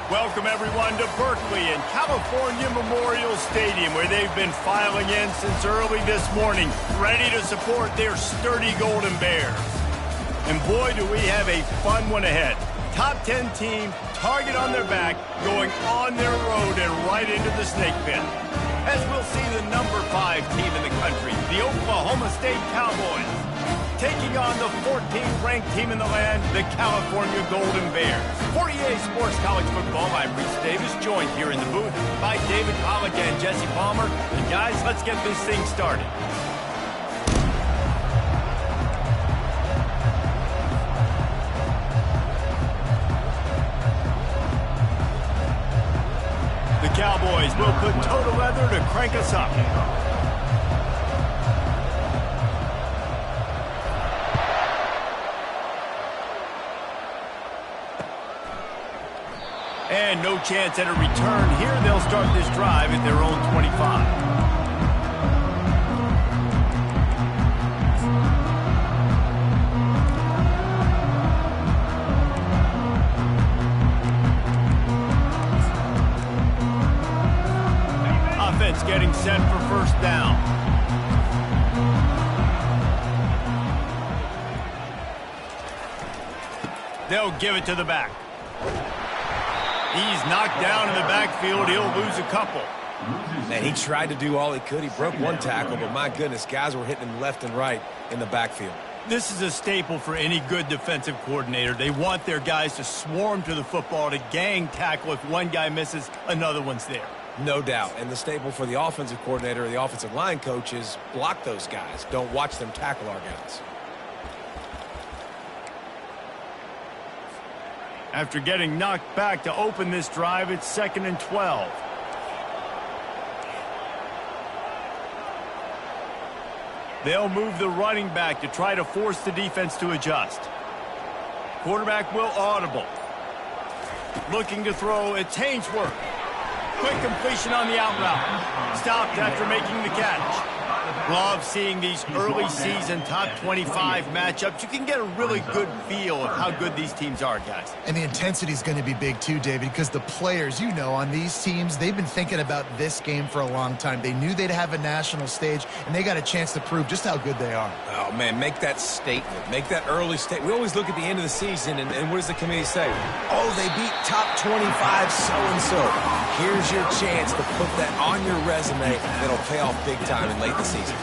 Welcome, everyone, to Berkeley and California Memorial Stadium, where they've been filing in since early this morning, ready to support their sturdy Golden Bears. And boy, do we have a fun one ahead. Top 10 team, target on their back, going on their road and right into the snake pit. As we'll see the number 5 team in the country, the Oklahoma State Cowboys, taking on the 14th ranked team in the land, the California Golden Bears. For EA Sports College Football, I'm Reese Davis, joined here in the booth by David Pollack and Jesse Palmer. And guys, let's get this thing started. The Cowboys will put total leather to crank us up. And no chance at a return here. They'll start this drive at their own 25. Offense getting set for first down. They'll give it to the back. He's knocked down in the backfield. He'll lose a couple. Man, he tried to do all he could. He broke one tackle, but my goodness, guys were hitting him left and right in the backfield. This is a staple for any good defensive coordinator. They want their guys to swarm to the football, to gang tackle. If one guy misses, another one's there. No doubt. And the staple for the offensive coordinator or the offensive line coach is block those guys. Don't watch them tackle our guys. After getting knocked back to open this drive, it's 2nd and 12. They'll move the running back to try to force the defense to adjust. Quarterback will audible. Looking to throw, it's Hainsworth. Quick completion on the out route. Stopped after making the catch. Love seeing these early season top 25 matchups. You can get a really good feel of how good these teams are, guys. And the intensity is going to be big too, David, because the players, you know, on these teams, they've been thinking about this game for a long time. They knew they'd have a national stage, and they got a chance to prove just how good they are. Oh, man, make that statement. Make that early statement. We always look at the end of the season, and what does the committee say? Oh, they beat top 25 so-and-so. Here's your chance to put that on your resume that'll pay off big time in late in the season.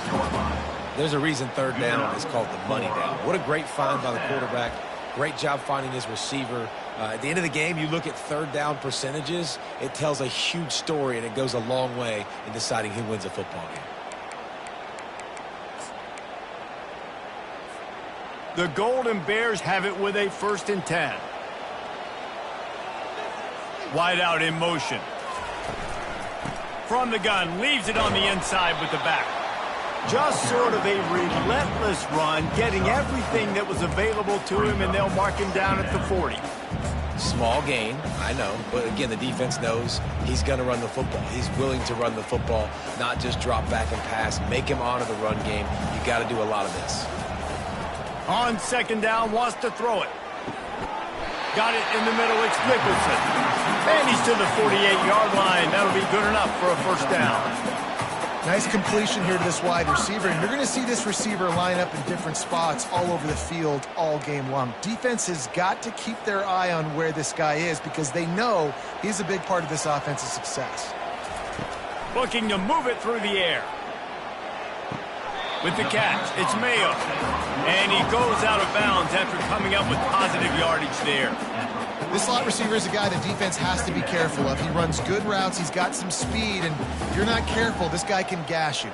There's a reason third down is called the money down. What a great find by the quarterback. Great job finding his receiver. At the end of the game, you look at third down percentages. It tells a huge story, and it goes a long way in deciding who wins a football game. The Golden Bears have it with a 1st and 10. Wide out in motion. From the gun, leaves it on the inside with the back. Just sort of a relentless run, getting everything that was available to him, and they'll mark him down at the 40. Small gain, I know, but again, the defense knows he's going to run the football. He's willing to run the football, not just drop back and pass, make him honor the run game. You got to do a lot of this. On 2nd down, wants to throw it. Got it in the middle, it's Nicholson. And he's to the 48-yard line. That'll be good enough for a 1st down. Nice completion here to this wide receiver, and you're going to see this receiver line up in different spots all over the field all game long. Defense has got to keep their eye on where this guy is because they know he's a big part of this offense's success. Looking to move it through the air. With the catch, it's Mayo. And he goes out of bounds after coming up with positive yardage there. This slot receiver is a guy the defense has to be careful of. He runs good routes, he's got some speed, and if you're not careful, this guy can gash you.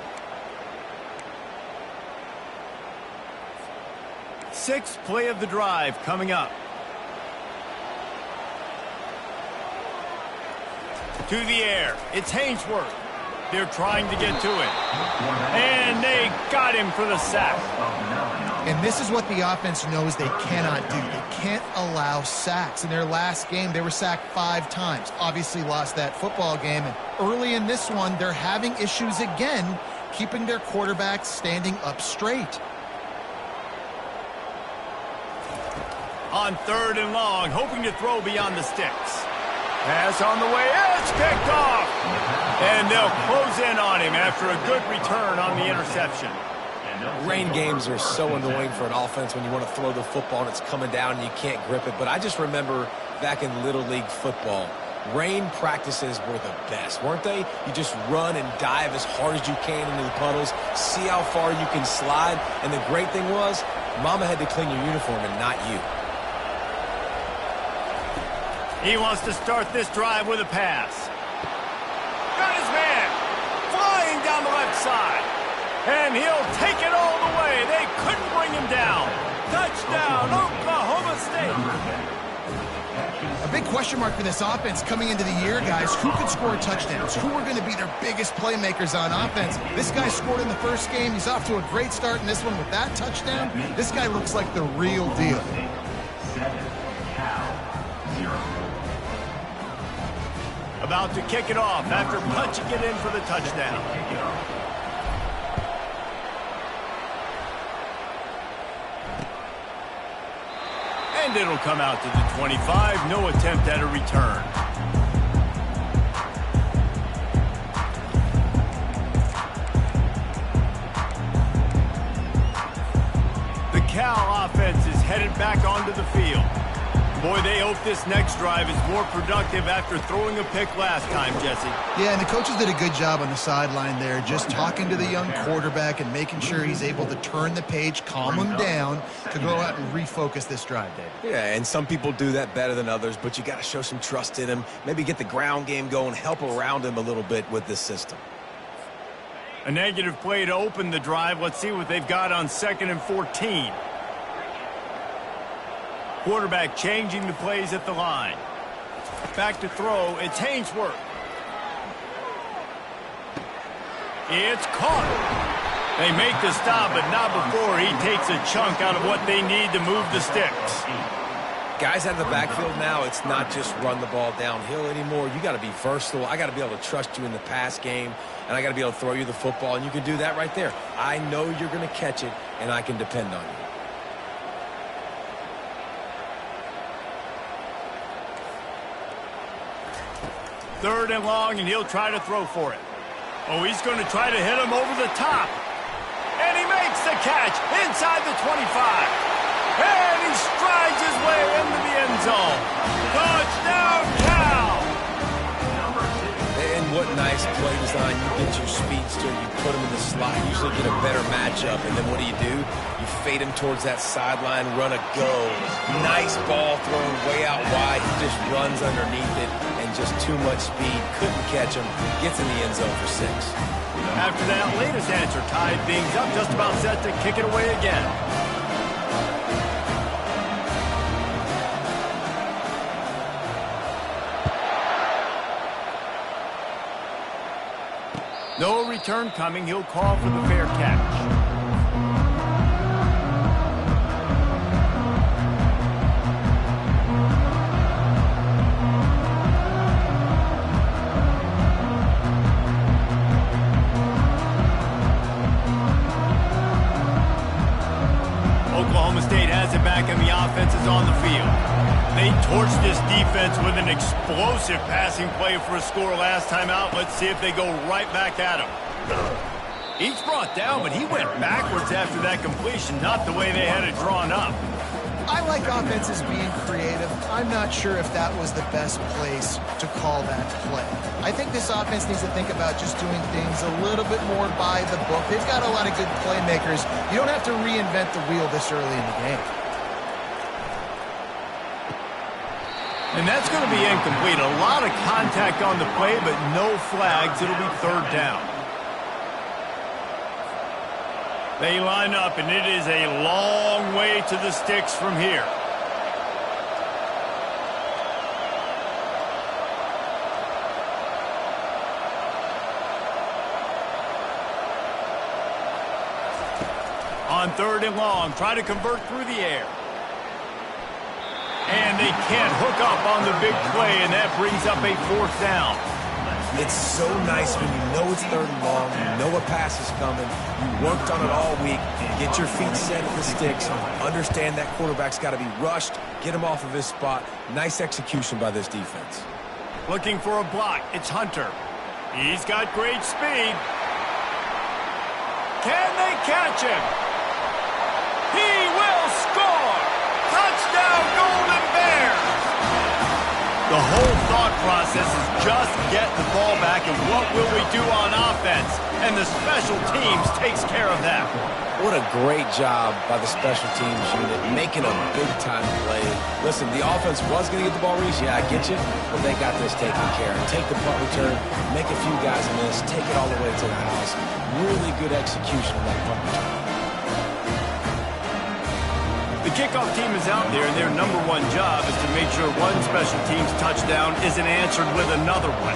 6th play of the drive coming up. To the air, it's Hainsworth. They're trying to get to him. And they got him for the sack. And this is what the offense knows they cannot do. They can't allow sacks. In their last game, they were sacked 5 times. Obviously lost that football game. And early in this one, they're having issues again keeping their quarterback standing up straight. On 3rd and long, hoping to throw beyond the sticks. Pass on the way. It's picked off. And they'll close in on him after a good return on the interception. Rain games are so annoying for an offense when you want to throw the football and it's coming down and you can't grip it. But I just remember back in Little League football, rain practices were the best, weren't they? You just run and dive as hard as you can into the puddles, see how far you can slide. And the great thing was, Mama had to clean your uniform and not you. He wants to start this drive with a pass. Got his man flying down the left side. And he'll take it all the way. They couldn't bring him down. Touchdown, Oklahoma State. A big question mark for this offense coming into the year, guys. Who could score touchdowns? Who are going to be their biggest playmakers on offense? This guy scored in the first game. He's off to a great start in this one with that touchdown. This guy looks like the real deal. About to kick it off after punching it in for the touchdown. And it'll come out to the 25. No attempt at a return. The Cal offense is headed back onto the field. Boy, they hope this next drive is more productive after throwing a pick last time, Jesse. Yeah, and the coaches did a good job on the sideline there, just talking to the young quarterback and making sure he's able to turn the page, calm him down to go out and refocus this drive, Dave. Yeah, and some people do that better than others, but you got to show some trust in him. Maybe get the ground game going, help around him a little bit with this system. A negative play to open the drive. Let's see what they've got on 2nd and 14. Quarterback changing the plays at the line. Back to throw. It's Hainsworth. It's caught. They make the stop, but not before he takes a chunk out of what they need to move the sticks. Guys out of the backfield now, it's not just run the ball downhill anymore. You got to be versatile. I got to be able to trust you in the pass game, and I got to be able to throw you the football, and you can do that right there. I know you're going to catch it, and I can depend on you. Third and long, and he'll try to throw for it. Oh, he's going to try to hit him over the top. And he makes the catch inside the 25. And he strides his way into the end zone. Touchdown, Cal! And what nice play design. You get your speedster, you put him in the slot, usually get a better matchup. And then what do? You fade him towards that sideline, run a go. Nice ball thrown way out wide. He just runs underneath it. Just too much speed, couldn't catch him, gets in the end zone for 6. After that latest answer tied things up, just about set to kick it away again. No return coming, he'll call for the fair catch. Oklahoma State has it back and the offense is on the field. They torched this defense with an explosive passing play for a score last time out. Let's see if they go right back at him. He's brought down, but he went backwards after that completion, not the way they had it drawn up. I like offenses being creative. I'm not sure if that was the best place to call that play. I think this offense needs to think about just doing things a little bit more by the book. They've got a lot of good playmakers. You don't have to reinvent the wheel this early in the game. And that's going to be incomplete. A lot of contact on the play, but no flags. It'll be 3rd down. They line up, and it is a long way to the sticks from here. On 3rd and long, try to convert through the air. And they can't hook up on the big play, and that brings up a 4th down. It's so nice when you know it's 3rd and long, you know a pass is coming, you worked on it all week, get your feet set at the sticks, understand that quarterback's got to be rushed, get him off of his spot. Nice execution by this defense. Looking for a block. It's Hunter. He's got great speed. Can they catch him? He will score! Touchdown, Golden Bears! The whole thought process is just get the ball back, and what will we do on offense? And the special teams takes care of that. What a great job by the special teams unit, making a big-time play. Listen, the offense was going to get the ball, Reese. Yeah, I get you, but they got this taken care of. Take the punt return, make a few guys miss, take it all the way to the house. Really good execution on that punt return. The kickoff team is out there, and their number one job is to make sure one special team's touchdown isn't answered with another one.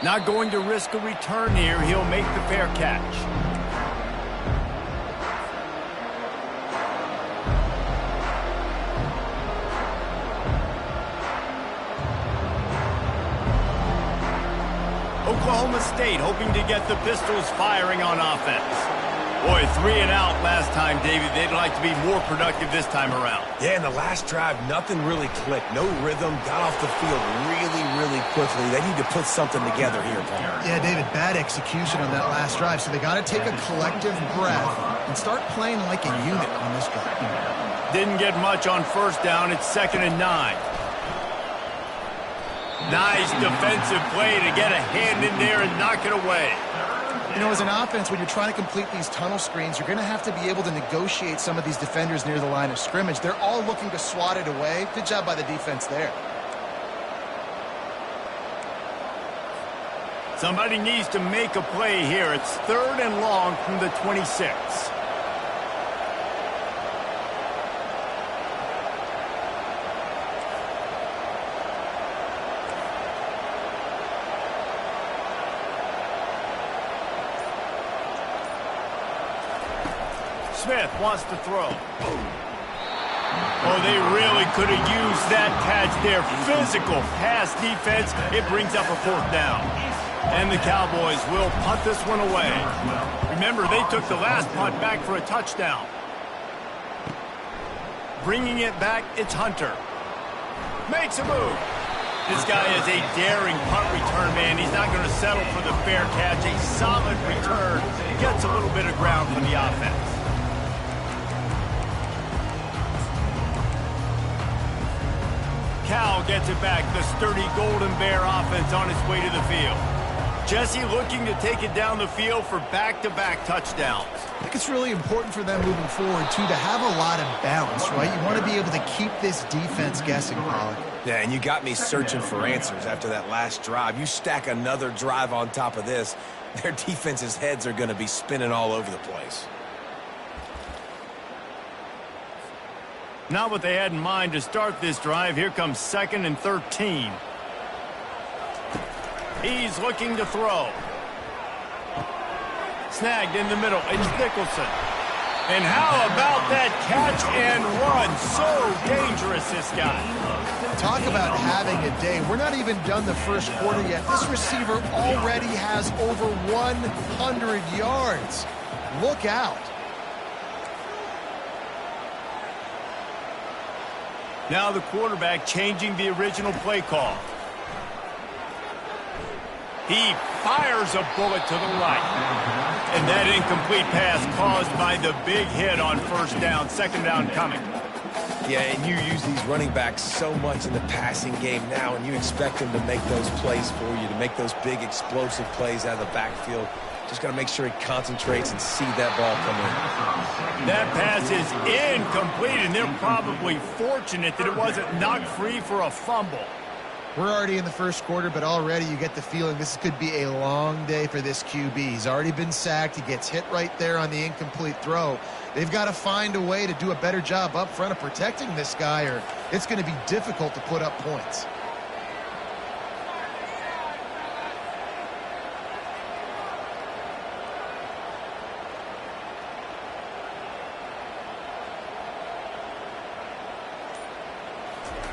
Not going to risk a return here. He'll make the fair catch. Oklahoma State hoping to get the Pistols firing on offense. Boy, 3 and out last time, David. They'd like to be more productive this time around. Yeah, in the last drive, nothing really clicked. No rhythm, got off the field really quickly. They need to put something together here, Paul. Yeah, David, bad execution on that last drive, so they got to take a collective breath and start playing like a unit on this drive. Didn't get much on first down. It's 2nd and 9. Nice defensive play to get a hand in there and knock it away. You know, as an offense, when you're trying to complete these tunnel screens, you're going to have to be able to negotiate some of these defenders near the line of scrimmage. They're all looking to swat it away. Good job by the defense there. Somebody needs to make a play here. It's 3rd and long from the 26. Smith wants to throw. Oh, they really could have used that catch there. Physical pass defense. It brings up a 4th down. And the Cowboys will punt this one away. Remember, they took the last punt back for a touchdown. Bringing it back, it's Hunter. Makes a move. This guy is a daring punt return man. He's not going to settle for the fair catch. A solid return. Gets a little bit of ground for the offense. Cal gets it back. The sturdy Golden Bear offense on its way to the field. Jesse looking to take it down the field for back-to-back touchdowns. I think it's really important for them moving forward, too, to have a lot of balance, right? You want to be able to keep this defense guessing, Pollock. Yeah, and you got me searching for answers after that last drive. You stack another drive on top of this, their defense's heads are going to be spinning all over the place. Not what they had in mind to start this drive. Here comes 2nd and 13. He's looking to throw. Snagged in the middle. It's Nicholson. And how about that catch and run? So dangerous, this guy. Talk about having a day. We're not even done the first quarter yet. This receiver already has over 100 yards. Look out. Now the quarterback changing the original play call. He fires a bullet to the right. And that incomplete pass caused by the big hit on first down. 2nd down coming. Yeah, and you use these running backs so much in the passing game now, and you expect them to make those plays for you, to make those big explosive plays out of the backfield. Just got to make sure he concentrates and see that ball come in. That pass is incomplete, and they're probably fortunate that it wasn't knocked free for a fumble. We're already in the first quarter, but already you get the feeling this could be a long day for this QB. He's already been sacked. He gets hit right there on the incomplete throw. They've got to find a way to do a better job up front of protecting this guy, or it's going to be difficult to put up points.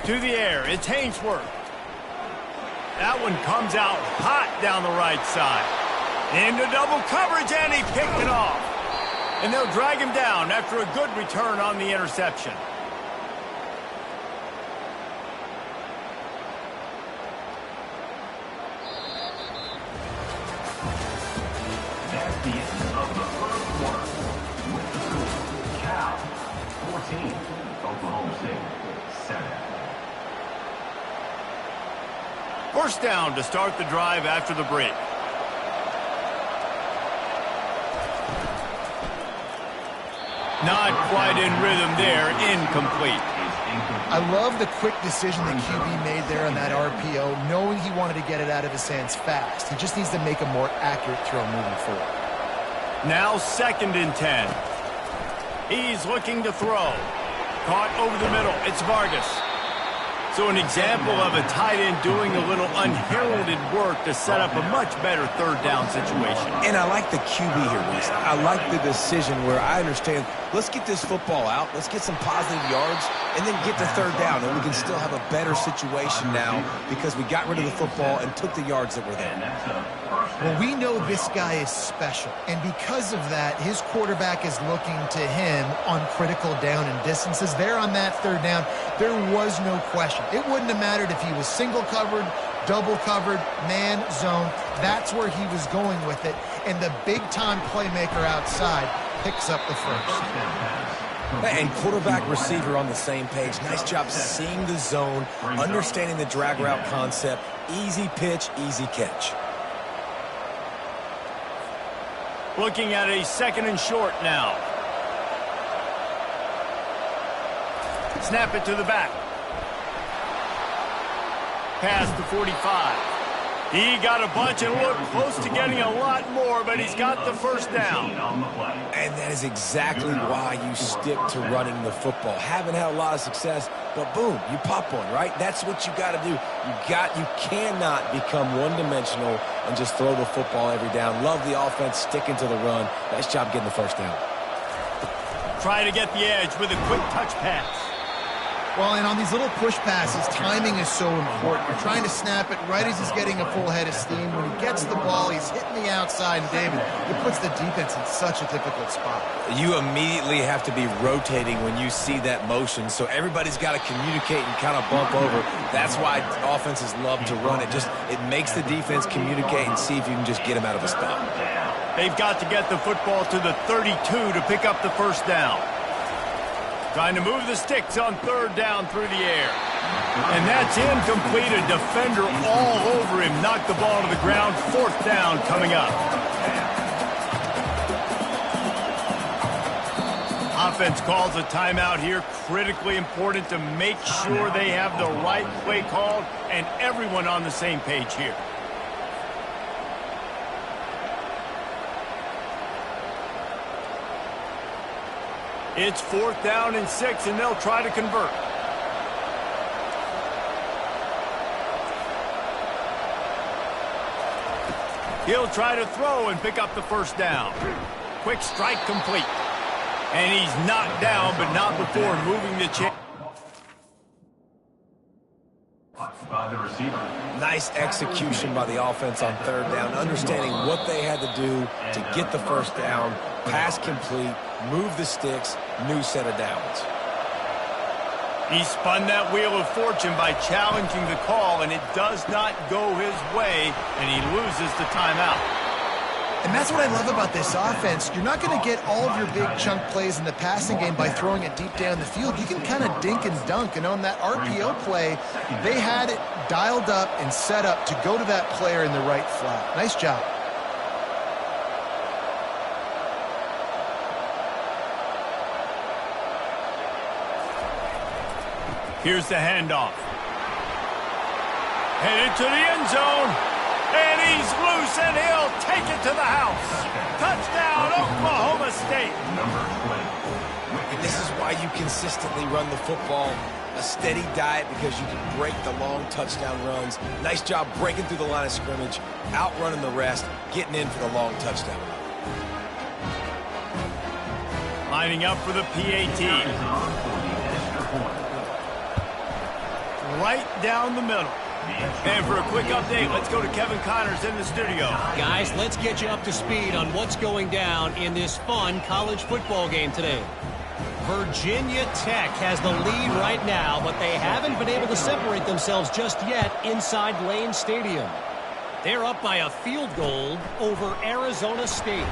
To the air, it's Hainsworth. That one comes out hot down the right side. Into double coverage, and he picked it off. And they'll drag him down after a good return on the interception. That's the end of the first quarter. With the score, Cal 14, Oklahoma State 7. First down to start the drive after the break. Not quite in rhythm there, incomplete. I love the quick decision the QB made there on that RPO, knowing he wanted to get it out of his hands fast. He just needs to make a more accurate throw moving forward. Now 2nd and 10. He's looking to throw. Caught over the middle. It's Vargas. So an example of a tight end doing a little unheralded work to set up a much better 3rd down situation. And I like the QB here, Reese. I like the decision where I understand, let's get this football out, let's get some positive yards, and then get to 3rd down, and we can still have a better situation now because we got rid of the football and took the yards that were there. Well, we know this guy is special, and because of that, his quarterback is looking to him on critical down and distances. There on that 3rd down, there was no question. It wouldn't have mattered if he was single covered, double covered, man, zone. That's where he was going with it, and the big-time playmaker outside picks up the first. And quarterback receiver on the same page. Nice job seeing the zone, understanding the drag route concept. Easy pitch, easy catch. Looking at a 2nd and short now. Snap it to the back. Past the 45. He got a bunch and looked close to getting a lot more, but he's got the first down. And that is exactly why you stick to running the football. Haven't had a lot of success, but boom, you pop one, right? That's what you got to do. You cannot become one-dimensional and just throw the football every down. Love the offense, sticking to the run. Nice job getting the first down. Try to get the edge with a quick touch pass. Well, and on these little push passes, timing is so important. You're trying to snap it right as he's getting a full head of steam. When he gets the ball, he's hitting the outside, and David, it puts the defense in such a difficult spot. You immediately have to be rotating when you see that motion, so everybody's got to communicate and kind of bump over. That's why offenses love to run it. It makes the defense communicate and see if you can just get him out of a spot. They've got to get the football to the 32 to pick up the first down. Trying to move the sticks on 3rd down through the air. And that's incomplete. A defender all over him. Knocked the ball to the ground. 4th down coming up. Offense calls a timeout here. Critically important to make sure they have the right play called and everyone on the same page here. It's 4th down and 6, and they'll try to convert. He'll try to throw and pick up the first down. Quick strike complete. And he's knocked down, but not before moving the chain. By the receiver. Nice execution by the offense on 3rd down, understanding what they had to do to get the first down, pass complete, move the sticks, new set of downs. He spun that wheel of fortune by challenging the call, and it does not go his way, and he loses the timeout. And that's what I love about this offense. You're not going to get all of your big chunk plays in the passing game by throwing it deep down the field. You can kind of dink and dunk. And on that RPO play, they had it dialed up and set up to go to that player in the right flat. Nice job. Here's the handoff. Headed to the end zone. And he's loose, and he'll take it to the house. Touchdown, Oklahoma State. And this is why you consistently run the football. A steady diet because you can break the long touchdown runs. Nice job breaking through the line of scrimmage, outrunning the rest, getting in for the long touchdown run. Lining up for the PAT. Right down the middle. And for a quick update, let's go to Kevin Connors in the studio. Guys, let's get you up to speed on what's going down in this fun college football game today. Virginia Tech has the lead right now, but they haven't been able to separate themselves just yet inside Lane Stadium. They're up by a field goal over Arizona State.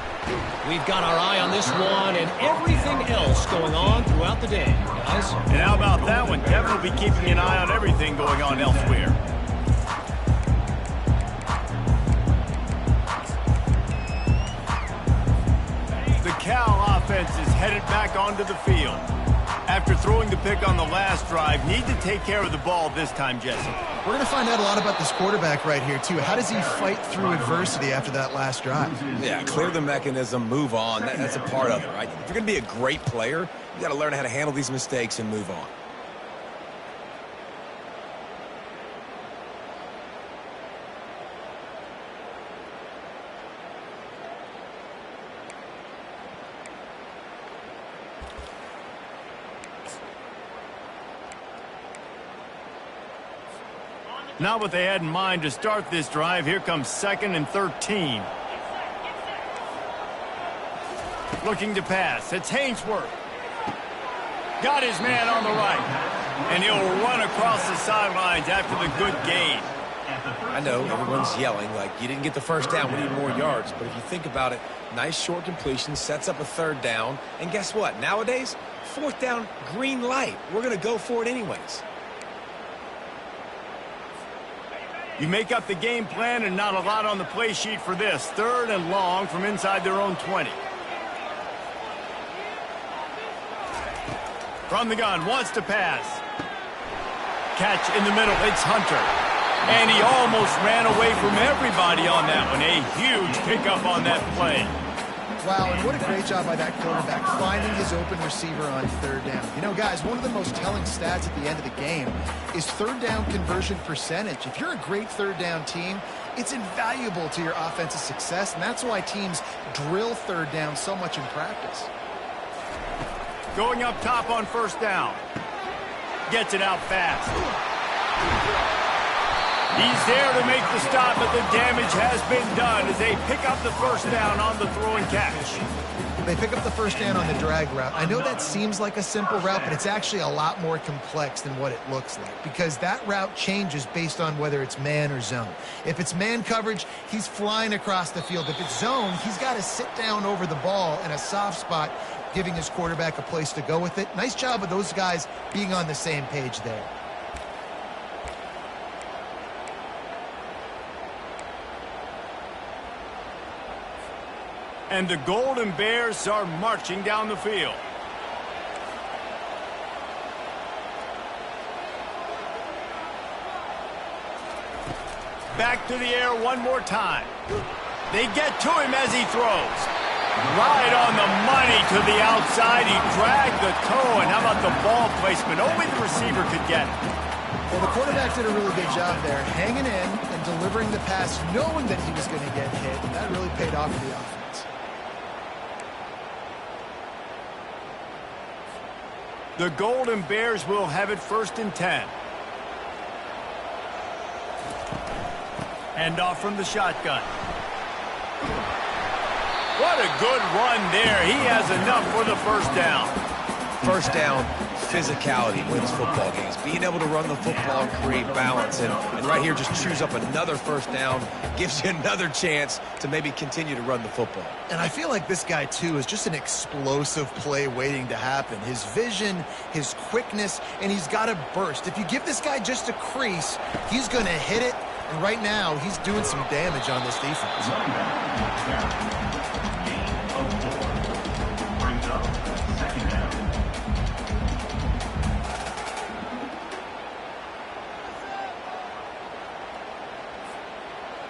We've got our eye on this one and everything else going on throughout the day, guys. And how about that one? Kevin will be keeping an eye on everything going on elsewhere. The Cal offense is headed back onto the field. After throwing the pick on the last drive, need to take care of the ball this time, Jesse. We're going to find out a lot about this quarterback right here, too. How does he fight through adversity after that last drive? Yeah, clear the mechanism, move on. That's a part of it, right? If you're going to be a great player, you got to learn how to handle these mistakes and move on. Not what they had in mind to start this drive. Here comes 2nd and 13. Looking to pass. It's Hainsworth. Got his man on the right. And he'll run across the sidelines after the good gain. I know everyone's yelling like you didn't get the first down, we need more yards. But if you think about it, nice short completion, sets up a 3rd down. And guess what? Nowadays, 4th down, green light. We're going to go for it anyways. You make up the game plan and not a lot on the play sheet for this. 3rd and long from inside their own 20. From the gun, wants to pass. Catch in the middle, it's Hunter. And he almost ran away from everybody on that one. A huge pickup on that play. Wow, and what a great job by that quarterback, finding his open receiver on 3rd down. You know, guys, one of the most telling stats at the end of the game is 3rd down conversion percentage. If you're a great 3rd down team, it's invaluable to your offensive success, and that's why teams drill 3rd down so much in practice. Going up top on 1st down. Gets it out fast. He's there to make the stop, but the damage has been done as they pick up the 1st down on the throw and catch. They pick up the 1st down on the drag route. I know that seems like a simple route, but it's actually a lot more complex than what it looks like because that route changes based on whether it's man or zone. If it's man coverage, he's flying across the field. If it's zone, he's got to sit down over the ball in a soft spot, giving his quarterback a place to go with it. Nice job of those guys being on the same page there. And the Golden Bears are marching down the field. Back to the air one more time. They get to him as he throws. Right on the money to the outside. He dragged the toe. And how about the ball placement? Only the receiver could get it. Well, the quarterback did a really good job there, hanging in and delivering the pass, knowing that he was going to get hit. And that really paid off for the offense. The Golden Bears will have it 1st and 10. Hand off from the shotgun. What a good run there. He has enough for the 1st down. 1st down, physicality wins football games. Being able to run the football and create balance. And right here, just choose up another 1st down. Gives you another chance to maybe continue to run the football. And I feel like this guy, too, is just an explosive play waiting to happen. His vision, his quickness, and he's got a burst. If you give this guy just a crease, he's going to hit it. And right now, he's doing some damage on this defense. Brings up 2nd down.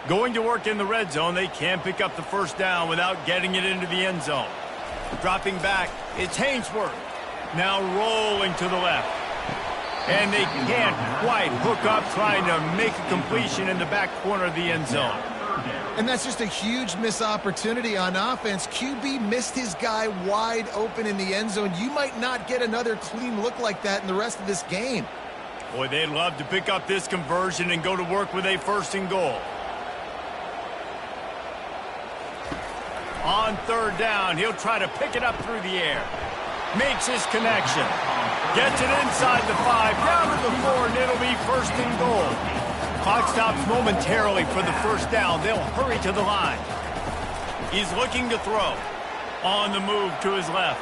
Going to work in the red zone, they can pick up the 1st down without getting it into the end zone. Dropping back, it's Hainsworth. Now rolling to the left. And they can't quite hook up trying to make a completion in the back corner of the end zone. And that's just a huge missed opportunity on offense. QB missed his guy wide open in the end zone. You might not get another clean look like that in the rest of this game. Boy, they'd love to pick up this conversion and go to work with a 1st and goal. On 3rd down, he'll try to pick it up through the air. Makes his connection. Gets it inside the 5, down to the 4, and it'll be 1st and goal. Clock stops momentarily for the 1st down. They'll hurry to the line. He's looking to throw. On the move to his left.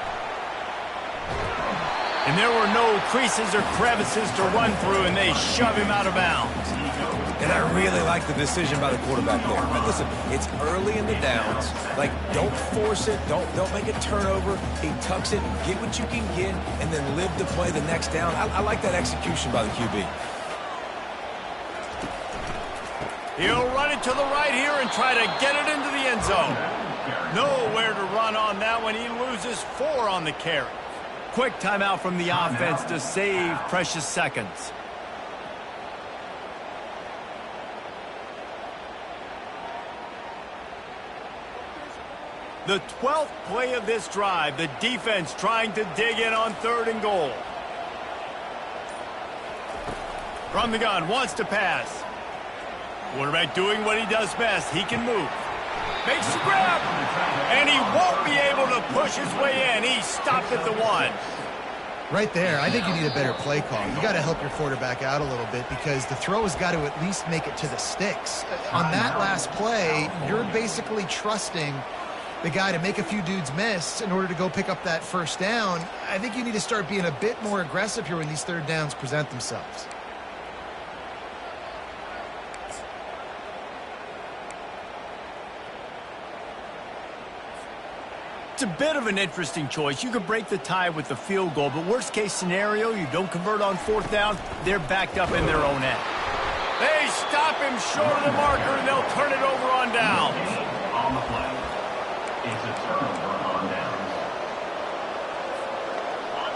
And there were no creases or crevices to run through, and they shove him out of bounds. And I really like the decision by the quarterback there. But listen, it's early in the downs. Like, don't force it. Don't make a turnover. He tucks it and get what you can get, and then live to play the next down. I like that execution by the QB. He'll run it to the right here and try to get it into the end zone. Nowhere to run on that one. He loses 4 on the carry. Quick timeout from the offense to save precious seconds. The 12th play of this drive, the defense trying to dig in on 3rd and goal. From the gun, wants to pass. Quarterback doing what he does best. He can move. Makes the grab. And he won't be able to push his way in. He stopped at the 1. Right there, I think you need a better play call. You got to help your quarterback out a little bit because the throw has got to at least make it to the sticks. On that last play, you're basically trusting the guy to make a few dudes miss in order to go pick up that 1st down. I think you need to start being a bit more aggressive here when these 3rd downs present themselves. It's a bit of an interesting choice. You could break the tie with the field goal, but worst case scenario, you don't convert on 4th down, they're backed up in their own end. They stop him short of the marker, and they'll turn it over on downs. On the play. It's a turnover on downs.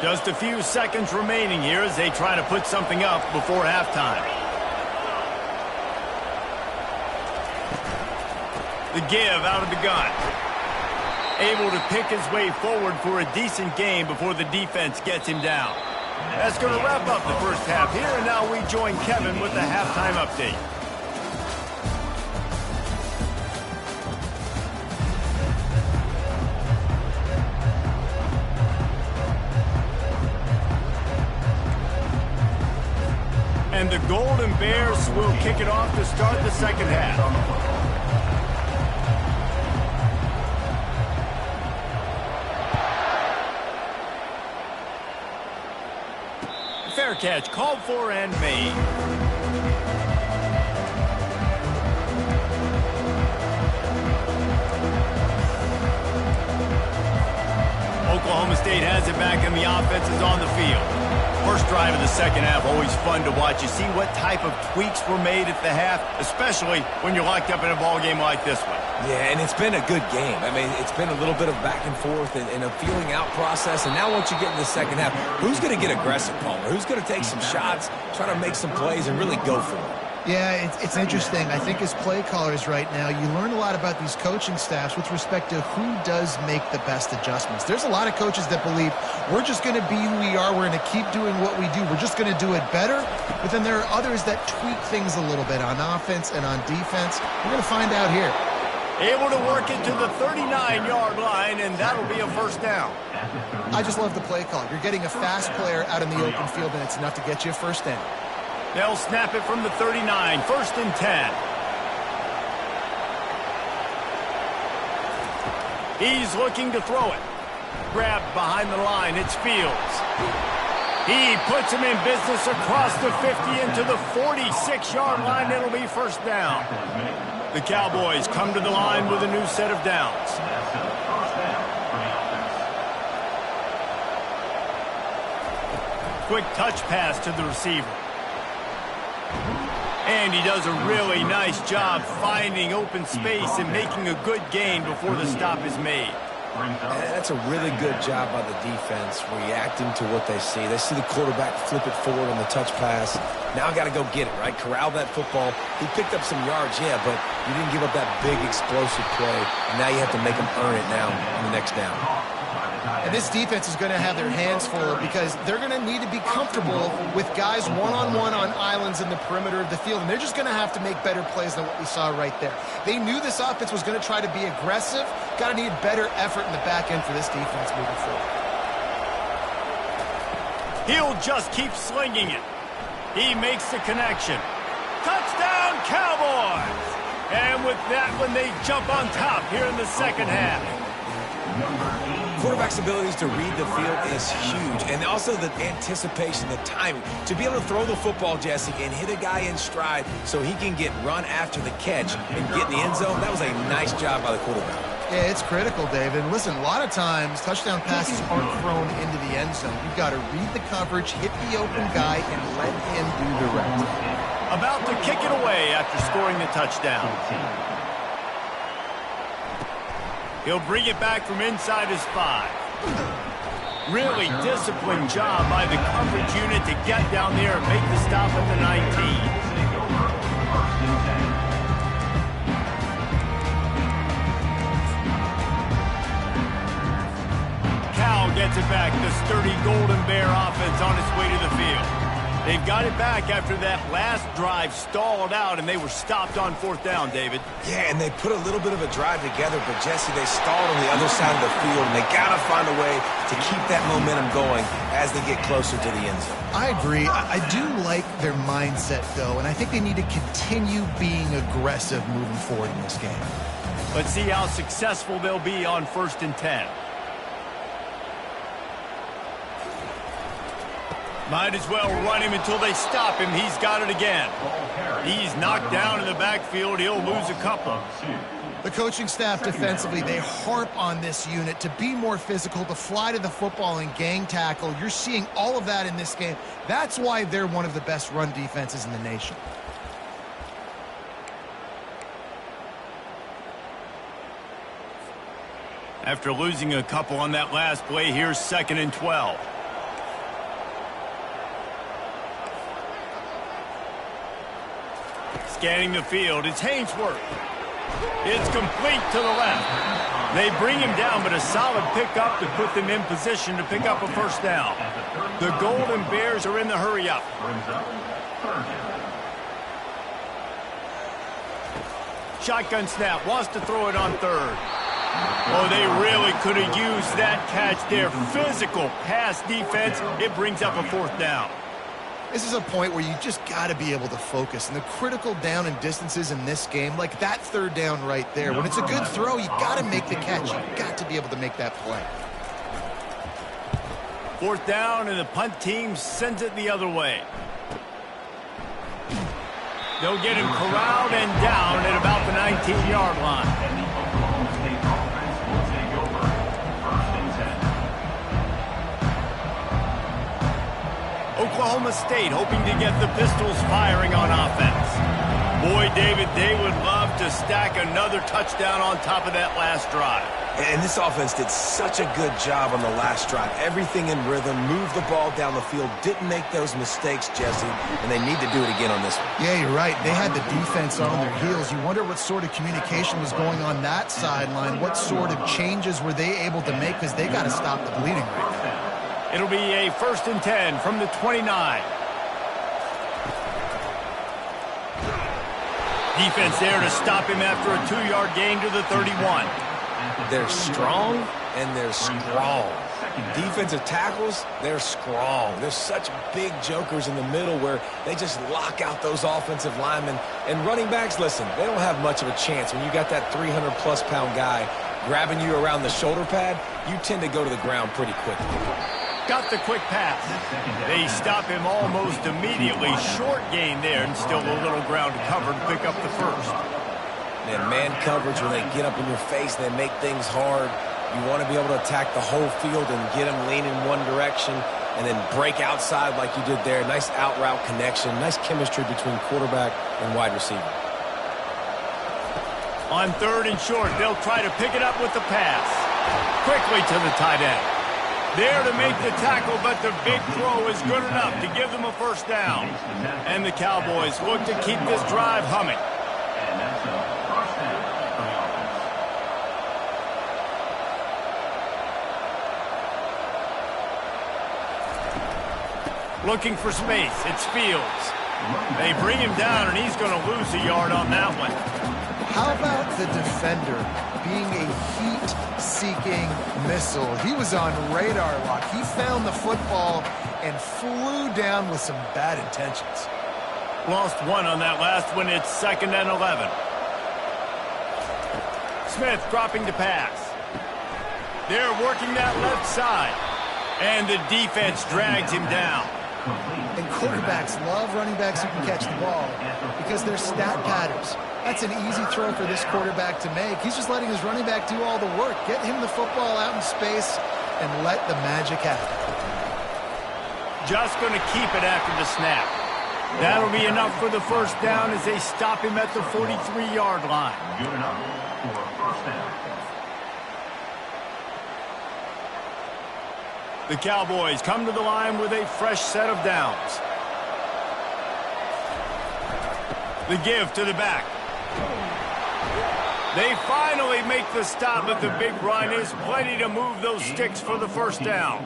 Just a few seconds remaining here as they try to put something up before halftime. The give out of the gun. Able to pick his way forward for a decent game before the defense gets him down. That's going to wrap up the 1st half here, and now we join Kevin with the halftime update. And the Golden Bears will kick it off to start the 2nd half. Fair catch, called for and made. Oklahoma State has it back and the offense is on the field. First drive of the 2nd half, always fun to watch. You see what type of tweaks were made at the half, especially when you're locked up in a ball game like this one. Yeah, and it's been a good game. I mean, it's been a little bit of back and forth and a feeling out process. And now once you get in the 2nd half, who's going to get aggressive, Palmer? Who's going to take some shots, try to make some plays, and really go for it? Yeah, it's interesting. I think as play callers right now, you learn a lot about these coaching staffs with respect to who does make the best adjustments. There's a lot of coaches that believe we're just going to be who we are. We're going to keep doing what we do. We're just going to do it better. But then there are others that tweak things a little bit on offense and on defense. We're going to find out here. Able to work it to the 39-yard line, and that'll be a 1st down. I just love the play call. You're getting a fast player out in the open field, and it's enough to get you a 1st down. They'll snap it from the 39, 1st and 10. He's looking to throw it. Grabbed behind the line, it's Fields. He puts him in business across the 50 into the 46-yard line. It'll be 1st down. The Cowboys come to the line with a new set of downs. Quick touch pass to the receiver. And he does a really nice job finding open space and making a good gain before the stop is made. That's a really good job by the defense, reacting to what they see. They see the quarterback flip it forward on the touch pass. Now I got to go get it, right? Corral that football. He picked up some yards, yeah, but you didn't give up that big explosive play. And now you have to make him earn it now in the next down. And this defense is going to have their hands full because they're going to need to be comfortable with guys one-on-one on islands in the perimeter of the field, and they're just going to have to make better plays than what we saw right there. They knew this offense was going to try to be aggressive. Got to need better effort in the back end for this defense moving forward. He'll just keep slinging it. He makes the connection. Touchdown, Cowboys! And with that one, they jump on top here in the second half. Quarterback's abilities to read the field is huge, and also the anticipation, the timing. To be able to throw the football, Jesse, and hit a guy in stride so he can get run after the catch and get in the end zone, that was a nice job by the quarterback. Yeah, it's critical, David. Listen, a lot of times, touchdown passes aren't thrown into the end zone. You've got to read the coverage, hit the open guy, and let him do the rest. About to kick it away after scoring the touchdown. He'll bring it back from inside his 5. Really disciplined job by the coverage unit to get down there and make the stop at the 19. Cal gets it back. The sturdy Golden Bear offense on its way to the field. They've got it back after that last drive stalled out, and they were stopped on 4th down, David. Yeah, and they put a little bit of a drive together, but, Jesse, they stalled on the other side of the field, and they got to find a way to keep that momentum going as they get closer to the end zone. I agree. I do like their mindset, though, and I think they need to continue being aggressive moving forward in this game. Let's see how successful they'll be on 1st and 10. Might as well run him until they stop him. He's got it again. He's knocked down in the backfield. He'll lose a couple. The coaching staff defensively, they harp on this unit to be more physical, to fly to the football and gang tackle. You're seeing all of that in this game. That's why they're one of the best run defenses in the nation. After losing a couple on that last play, here's 2nd and 12. Scanning the field, it's Hainsworth. It's complete to the left. They bring him down, but a solid pickup to put them in position to pick up a 1st down. The Golden Bears are in the hurry-up. Shotgun snap, wants to throw it on 3rd. Oh, they really could have used that catch there. Physical pass defense, it brings up a 4th down. This is a point where you just got to be able to focus. And the critical down and distances in this game, like that 3rd down right there, when it's a good throw, you got to make the catch. You got to be able to make that play. 4th down, and the punt team sends it the other way. They'll get him corralled and down at about the 19-yard line. Oklahoma State hoping to get the Pistols firing on offense. Boy, David, they would love to stack another touchdown on top of that last drive. And this offense did such a good job on the last drive. Everything in rhythm, moved the ball down the field, didn't make those mistakes, Jesse, and they need to do it again on this one. Yeah, you're right. They had the defense on their heels. You wonder what sort of communication was going on that sideline. What sort of changes were they able to make, because they got to stop the bleeding right now. It'll be a 1st and 10 from the 29. Defense there to stop him after a 2-yard gain to the 31. They're strong and they're strong. Defensive tackles, they're strong. There's such big jokers in the middle where they just lock out those offensive linemen. And running backs, listen, they don't have much of a chance. When you got that 300-plus pound guy grabbing you around the shoulder pad, you tend to go to the ground pretty quickly. Got the quick pass. They stop him almost immediately. Short gain there, and still a little ground to cover to pick up the 1st. And man coverage, when they get up in your face, they make things hard. You want to be able to attack the whole field and get them leaning one direction and then break outside like you did there. Nice out route connection. Nice chemistry between quarterback and wide receiver. On 3rd and short, they'll try to pick it up with the pass. Quickly to the tight end. There to make the tackle, but the big throw is good enough to give them a 1st down. And the Cowboys look to keep this drive humming. And that's a 1st down for the offense. Looking for space. It's Fields. They bring him down, and he's going to lose a yard on that one. How about the defender being a heat-seeking missile? He was on radar lock. He found the football and flew down with some bad intentions. Lost one on that last one. It's 2nd and 11. Smith dropping to pass. They're working that left side. And the defense drags him down. And quarterbacks love running backs who can catch the ball because they're stat patterns. That's an easy throw for this quarterback to make. He's just letting his running back do all the work. Get him the football out in space and let the magic happen. Just going to keep it after the snap. That'll be enough for the first down as they stop him at the 43-yard line. Good enough for a first down. The Cowboys come to the line with a fresh set of downs. The give to the back. They finally make the stop, but the big run is plenty to move those sticks for the first down.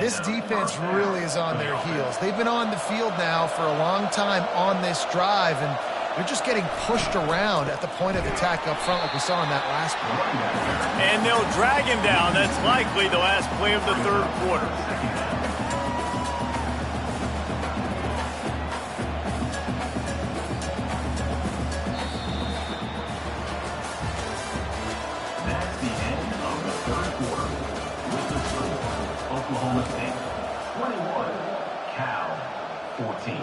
This defense really is on their heels. They've been on the field now for a long time on this drive, and they're just getting pushed around at the point of attack up front like we saw in that last one. And they'll drag him down. That's likely the last play of the third quarter. That's the end of the third quarter. With the score, Oklahoma State 21, Cal 14.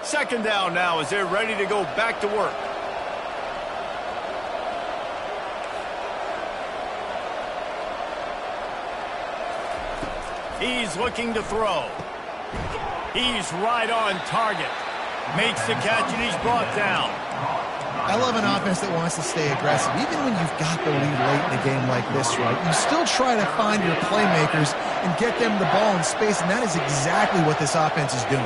2nd down now as they're ready to go back to work. He's looking to throw. He's right on target. Makes the catch and he's brought down. I love an offense that wants to stay aggressive. Even when you've got the lead late in a game like this, right, you still try to find your playmakers and get them the ball in space, and that is exactly what this offense is doing.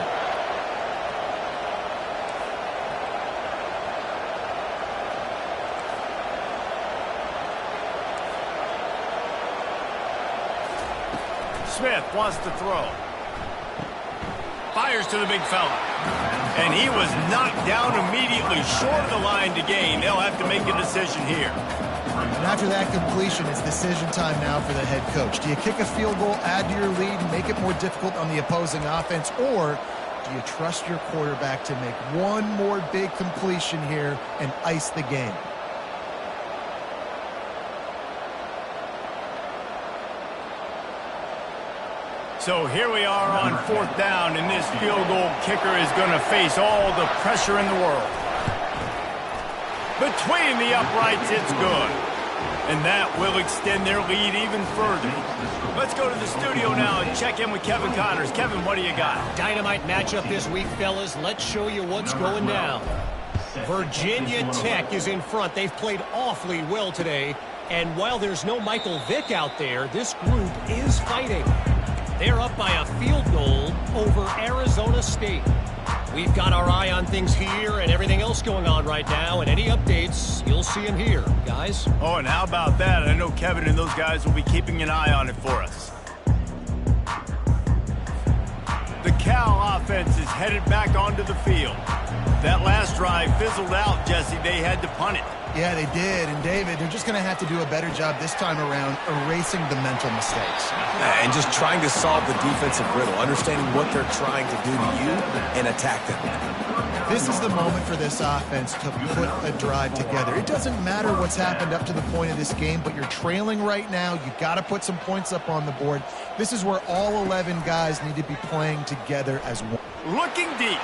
Smith wants to throw. Fires to the big fella. And he was knocked down immediately short of the line to gain. They'll have to make a decision here. And after that completion, it's decision time now for the head coach. Do you kick a field goal, add to your lead, and make it more difficult on the opposing offense, or do you trust your quarterback to make one more big completion here and ice the game? So here we are on 4th down, and this field goal kicker is going to face all the pressure in the world. Between the uprights, it's good. And that will extend their lead even further. Let's go to the studio now and check in with Kevin Connors. Kevin, what do you got? Dynamite matchup this week, fellas. Let's show you what's going down. Virginia Tech is in front. They've played awfully well today. And while there's no Michael Vick out there, this group is fighting. They're up by a field goal over Arizona State. We've got our eye on things here and everything else going on right now, and any updates, you'll see them here, guys. Oh, and how about that? I know Kevin and those guys will be keeping an eye on it for us. The Cal offense is headed back onto the field. That last drive fizzled out, Jesse. They had to punt it. Yeah, they did. And, David, they're just going to have to do a better job this time around erasing the mental mistakes. And just trying to solve the defensive riddle, understanding what they're trying to do to you and attack them. This is the moment for this offense to put a drive together. It doesn't matter what's happened up to the point of this game, but you're trailing right now. You've got to put some points up on the board. This is where all 11 guys need to be playing together as one. Looking deep.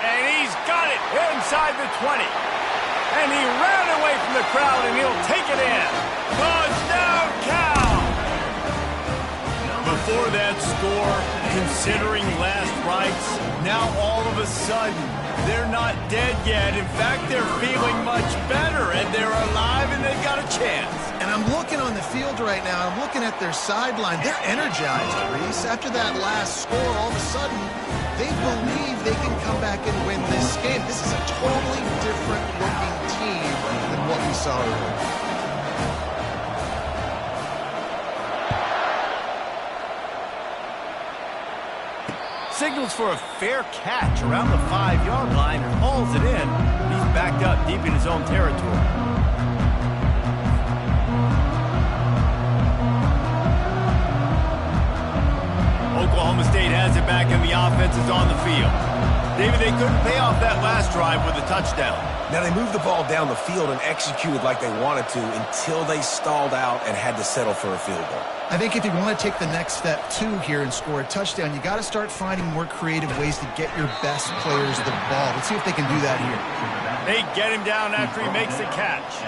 And he's got it inside the 20. And he ran away from the crowd, and he'll take it in. Touchdown, Cal! Before that score, considering last rites, now all of a sudden, they're not dead yet. In fact, they're feeling much better, and they're alive, and they've got a chance. And I'm looking on the field right now. I'm looking at their sideline. They're energized, Reese. After that last score, all of a sudden, they believe they can come back and win this game. This is a totally different looking team than what we saw earlier. signals for a fair catch around the 5-yard line and hauls it in. He's backed up deep in his own territory. Oklahoma State has it back and the offense is on the field. David, they couldn't pay off that last drive with a touchdown. Now, they moved the ball down the field and executed like they wanted to until they stalled out and had to settle for a field goal. I think if you want to take the next step, too, here and score a touchdown, you got to start finding more creative ways to get your best players the ball. Let's see if they can do that here. They get him down after he makes the catch.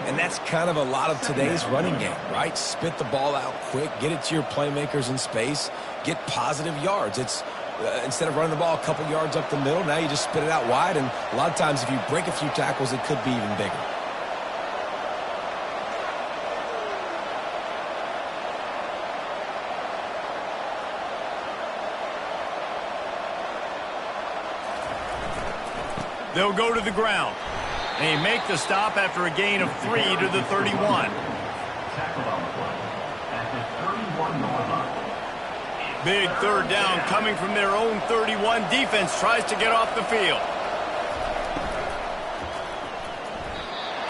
And that's kind of a lot of today's running game, right? Spit the ball out quick, get it to your playmakers in space, get positive yards. It's instead of running the ball a couple yards up the middle, now you just spit it out wide, and a lot of times if you break a few tackles, it could be even bigger. They'll go to the ground. They make the stop after a gain of 3 to the 31. Tackled on the play at the 31-yard line. Big third down coming from their own 31. Defense tries to get off the field.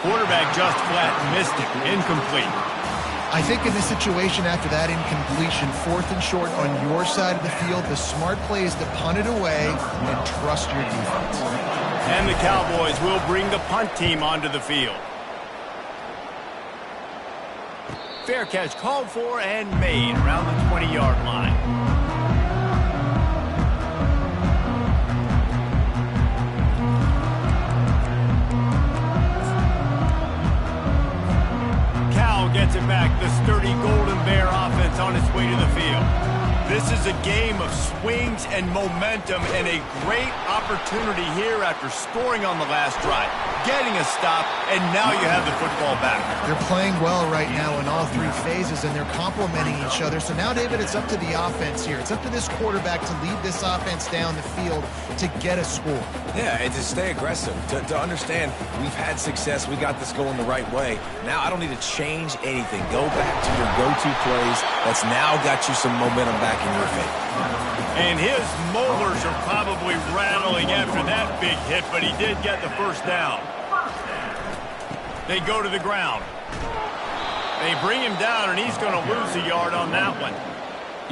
Quarterback just flat missed it. Incomplete. I think in this situation after that incompletion, 4th and short on your side of the field, the smart play is to punt it away and trust your defense. And the Cowboys will bring the punt team onto the field. Fair catch called for and made around the 20-yard line. Cal gets it back. The sturdy Golden Bear offense on its way to the field. This is a game of swings and momentum and a great opportunity here after scoring on the last drive, getting a stop, and now you have the football back. They're playing well right now in all 3 phases, and they're complementing each other. So now, David, it's up to the offense here. It's up to this quarterback to lead this offense down the field to get a score. Yeah, and to stay aggressive, to understand we've had success, we got this going the right way. Now I don't need to change anything. Go back to your go-to plays. That's now got you some momentum back in your favor. And his molars are probably rattling after that big hit, but he did get the first down. They go to the ground. They bring him down, and he's going to lose a yard on that one.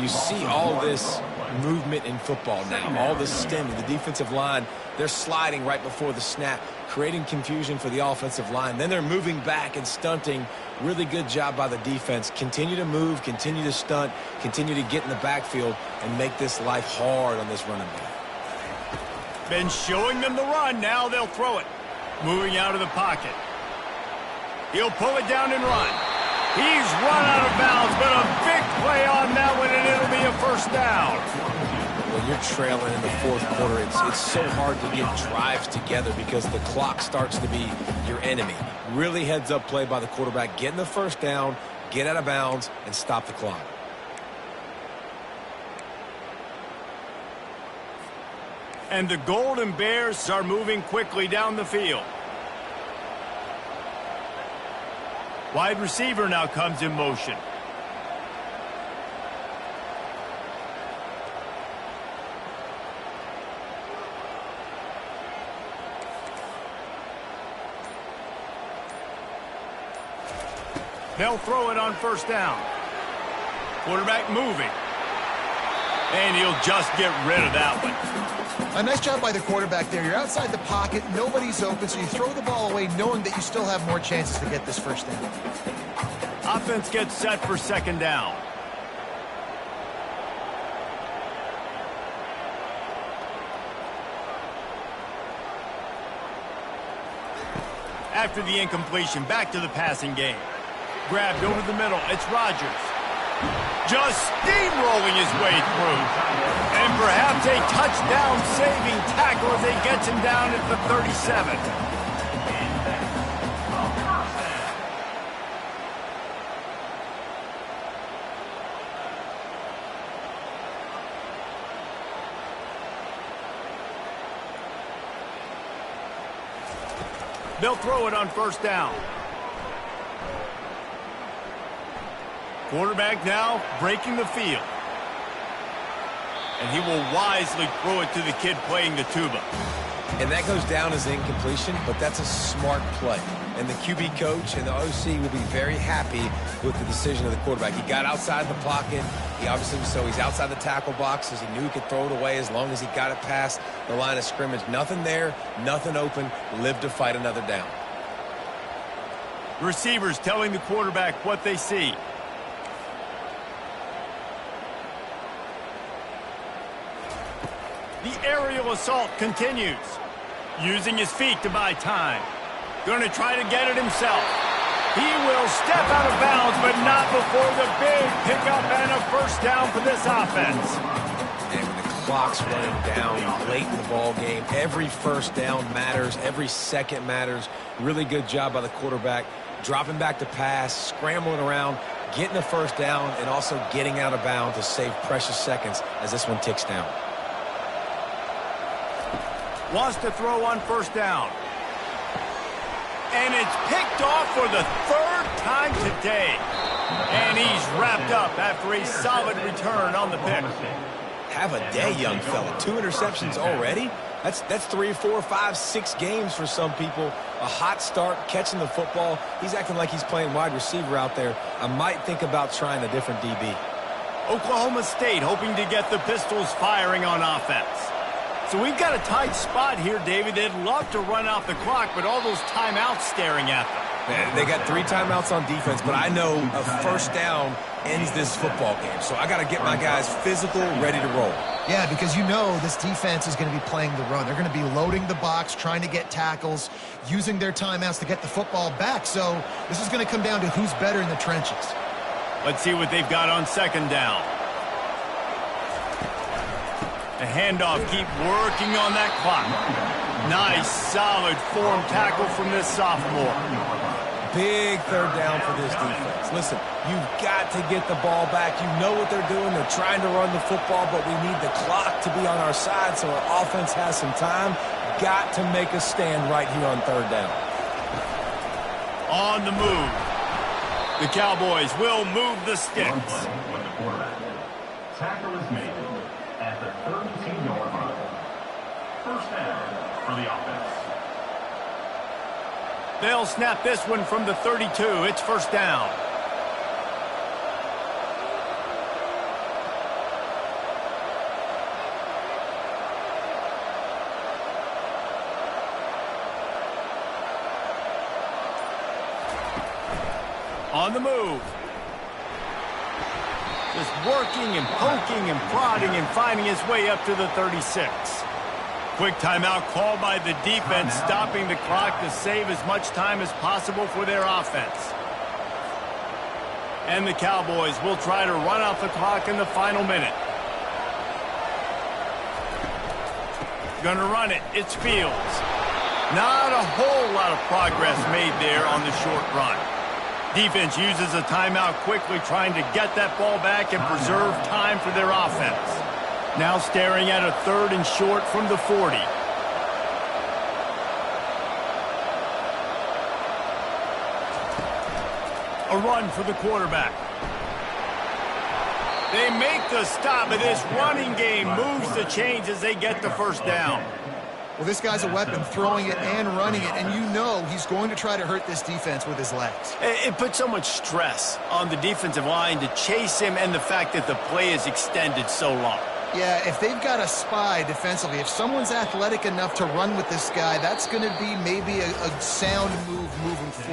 You see all this movement in football now, all this stemming. The defensive line, they're sliding right before the snap, creating confusion for the offensive line. Then they're moving back and stunting. Really good job by the defense. Continue to move, continue to stunt, continue to get in the backfield and make this life hard on this running back. Been showing them the run. Now they'll throw it. Moving out of the pocket. He'll pull it down and run. He's run out of bounds, but a big play on that one, and it'll be a first down. When you're trailing in the 4th quarter, it's so hard to get drives together because the clock starts to be your enemy. Really heads-up play by the quarterback. Getting the first down, get out of bounds, and stop the clock. And the Golden Bears are moving quickly down the field. Wide receiver now comes in motion. They'll throw it on first down. Quarterback moving. And he'll just get rid of that one. A nice job by the quarterback there. You're outside the pocket, nobody's open, so you throw the ball away knowing that you still have more chances to get this first down. Offense gets set for second down. After the incompletion, back to the passing game. Grabbed over the middle. It's Rodgers. Just steamrolling his way through. And perhaps a touchdown-saving tackle as he gets him down at the 37. They'll throw it on first down. Quarterback now breaking the field. And he will wisely throw it to the kid playing the tuba. And that goes down as incompletion, but that's a smart play. And the QB coach and the OC will be very happy with the decision of the quarterback. He got outside the pocket. He obviously, so he's outside the tackle boxes. He knew he could throw it away as long as he got it past the line of scrimmage. Nothing there, nothing open. Live to fight another down. Receivers telling the quarterback what they see. The aerial assault continues. Using his feet to buy time. Going to try to get it himself. He will step out of bounds, but not before the big pickup and a first down for this offense. And when the clock's running down late in the ball game, every first down matters. Every second matters. Really good job by the quarterback. Dropping back to pass, scrambling around, getting the first down, and also getting out of bounds to save precious seconds as this one ticks down. Wants to throw on first down. And it's picked off for the third time today. And he's wrapped up after a solid return on the pick. Have a day, young fella. 2 interceptions already? That's 3, 4, 5, 6 games for some people. A hot start, catching the football. He's acting like he's playing wide receiver out there. I might think about trying a different DB. Oklahoma State hoping to get the Pistols firing on offense. So we've got a tight spot here, David. They'd love to run out the clock, but all those timeouts staring at them. Man, they got 3 timeouts on defense, but I know a first down ends this football game. So I got to get my guys physical, ready to roll. Yeah, because you know this defense is going to be playing the run. They're going to be loading the box, trying to get tackles, using their timeouts to get the football back. So this is going to come down to who's better in the trenches. Let's see what they've got on second down. The handoff, keep working on that clock. Nice, solid form tackle from this sophomore. Big third down for this defense. Listen, you've got to get the ball back. You know what they're doing. They're trying to run the football, but we need the clock to be on our side so our offense has some time. Got to make a stand right here on third down. On the move. The Cowboys will move the sticks. With the quarterback. Tackle is made at the 32-yard line. First down for the offense. They'll snap this one from the 32. It's first down. On the move. Just working and poking and prodding and finding his way up to the 36. Quick timeout called by the defense, stopping the clock to save as much time as possible for their offense. And the Cowboys will try to run out the clock in the final minute. Gonna run it. It's Fields. Not a whole lot of progress made there on the short run. Defense uses a timeout quickly, trying to get that ball back and preserve time for their offense. Now staring at a 3rd and short from the 40. A run for the quarterback. They make the stop, but this running game moves the chains as they get the first down. Well, this guy's a weapon, throwing it and running it, and you know he's going to try to hurt this defense with his legs. It puts so much stress on the defensive line to chase him, and the fact that the play is extended so long. Yeah, if they've got a spy defensively, if someone's athletic enough to run with this guy, that's going to be maybe a sound move moving forward.